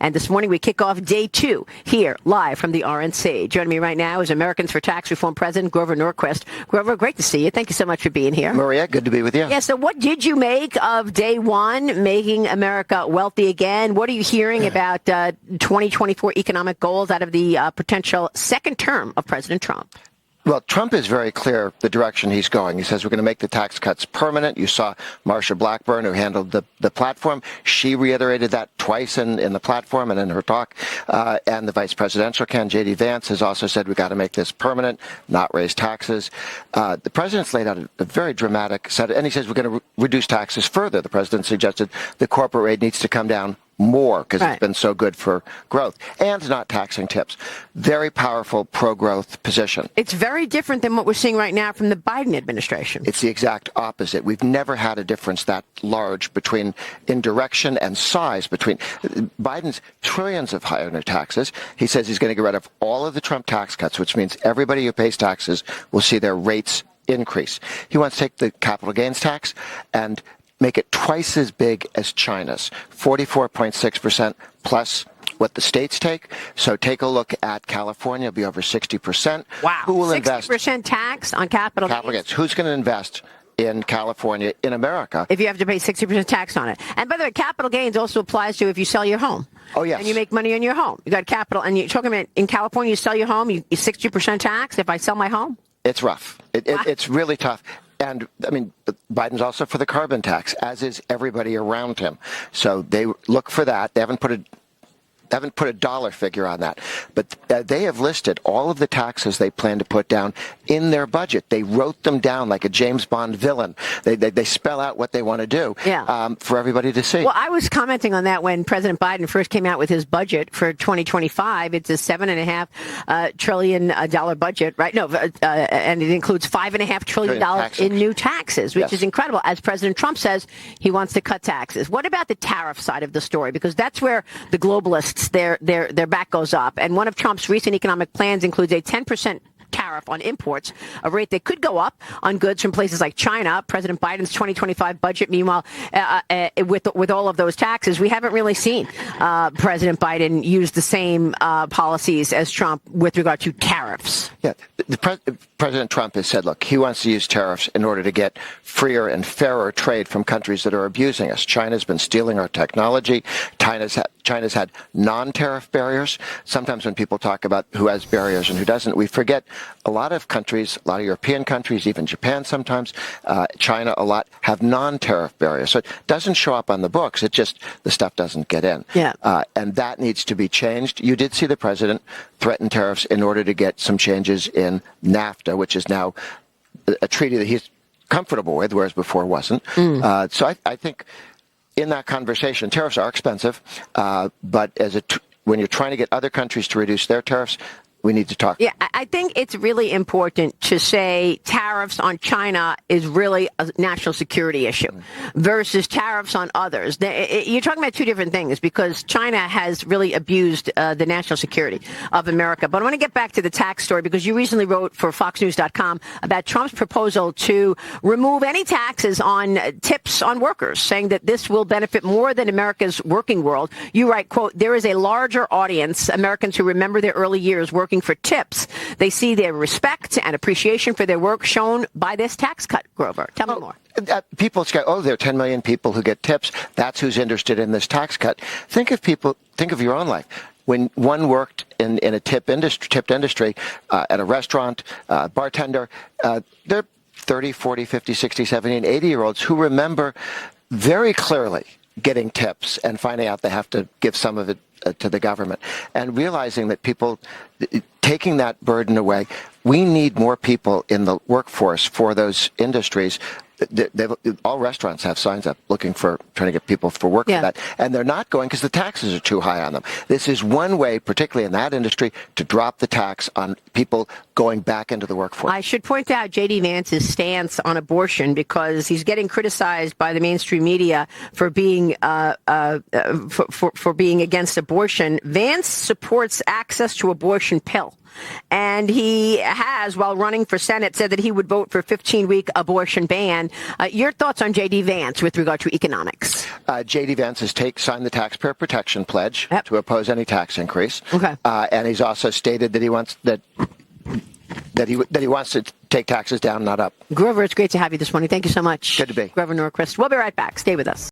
And this morning we kick off day 2 here live from the RNC. Joining me right now is Americans for Tax Reform President Grover Norquist. Grover, great to see you. Thank you so much for being here. Maria, good to be with you. Yeah, so what did you make of day 1, making America wealthy again? What are you hearing about 2024 economic goals out of the potential second term of President Trump? Well, Trump is very clear the direction he's going. He says we're going to make the tax cuts permanent. You saw Marsha Blackburn, who handled the platform. She reiterated that twice in the platform and in her talk. And the vice presidential candidate, J.D. Vance, has also said we've got to make this permanent, not raise taxes. The president's laid out a very dramatic set, and he says we're going to reduce taxes further. The president suggested the corporate rate needs to come down more because It's been so good for growth, and not taxing tips. Very powerful pro-growth position. It's very different than what we're seeing right now from the Biden administration. It's the exact opposite. We've never had a difference that large in direction and size between Biden's trillions of higher new taxes. He says he's going to get rid of all of the Trump tax cuts, which means everybody who pays taxes will see their rates increase. He wants to take the capital gains tax and make it twice as big as China's, 44.6% plus what the states take. So take a look at California, it'll be over 60%. Wow. Who will 60% invest? 60% tax on capital gains. Who's going to invest in California, in America? If you have to pay 60% tax on it. And by the way, capital gains also applies to if you sell your home. Oh, yes. And you make money on your home. You got capital, and you're talking about in California, you sell your home, you 60% tax if I sell my home? It's rough. It's really tough. And, I mean, Biden's also for the carbon tax, as is everybody around him. So they look for that. They haven't put a dollar figure on that. But they have listed all of the taxes they plan to put down in their budget. They wrote them down like a James Bond villain. They spell out what they want to do for everybody to see. Well, I was commenting on that when President Biden first came out with his budget for 2025. It's a $7.5 trillion budget, right? No, and it includes $5.5 trillion in new taxes, which is incredible. As President Trump says, he wants to cut taxes. What about the tariff side of the story? Because that's where the globalists, their back goes up. And one of Trump's recent economic plans includes a 10% tariff on imports, a rate that could go up on goods from places like China. President Biden's 2025 budget, meanwhile, with all of those taxes, we haven't really seen President Biden use the same policies as Trump with regard to tariffs. Yeah, President Trump has said, look, he wants to use tariffs in order to get freer and fairer trade from countries that are abusing us. China's been stealing our technology. China's had non-tariff barriers. Sometimes when people talk about who has barriers and who doesn't, we forget a lot of countries, a lot of European countries, even Japan sometimes, China a lot, have non-tariff barriers. So it doesn't show up on the books. It just, the stuff doesn't get in. Yeah. And that needs to be changed. You did see the president threaten tariffs in order to get some changes in NAFTA, which is now a treaty that he's comfortable with, whereas before wasn't. So I think in that conversation, tariffs are expensive, but when you're trying to get other countries to reduce their tariffs, we need to talk. Yeah, I think it's really important to say tariffs on China is really a national security issue versus tariffs on others. You're talking about two different things because China has really abused the national security of America. But I want to get back to the tax story because you recently wrote for FoxNews.com about Trump's proposal to remove any taxes on tips on workers, saying that this will benefit more than America's working world. You write, quote, there is a larger audience, Americans who remember their early years working for tips. They see their respect and appreciation for their work shown by this tax cut, Grover. Tell me more. People say, there are 10 million people who get tips. That's who's interested in this tax cut. Think of your own life. When one worked in a tipped industry at a restaurant, bartender, they're 30, 40, 50, 60, 70, and 80-year-olds who remember very clearly getting tips and finding out they have to give some of it to the government and realizing that people taking that burden away. We need more people in the workforce for those industries. All restaurants have signs up trying to get people for work for that. And they're not going because the taxes are too high on them. This is one way, particularly in that industry, to drop the tax on people going back into the workforce. I should point out J.D. Vance's stance on abortion because he's getting criticized by the mainstream media for being for being against abortion. Vance supports access to abortion pill. And he has, while running for Senate, said that he would vote for a 15-week abortion ban. on your thoughts on J.D. Vance with regard to economics. J.D. Vance has signed the Taxpayer Protection Pledge to oppose any tax increase. Okay. And he's also stated that he wants he wants to take taxes down, not up. Grover, it's great to have you this morning. Thank you so much. Good to be. Grover Norquist. We'll be right back. Stay with us.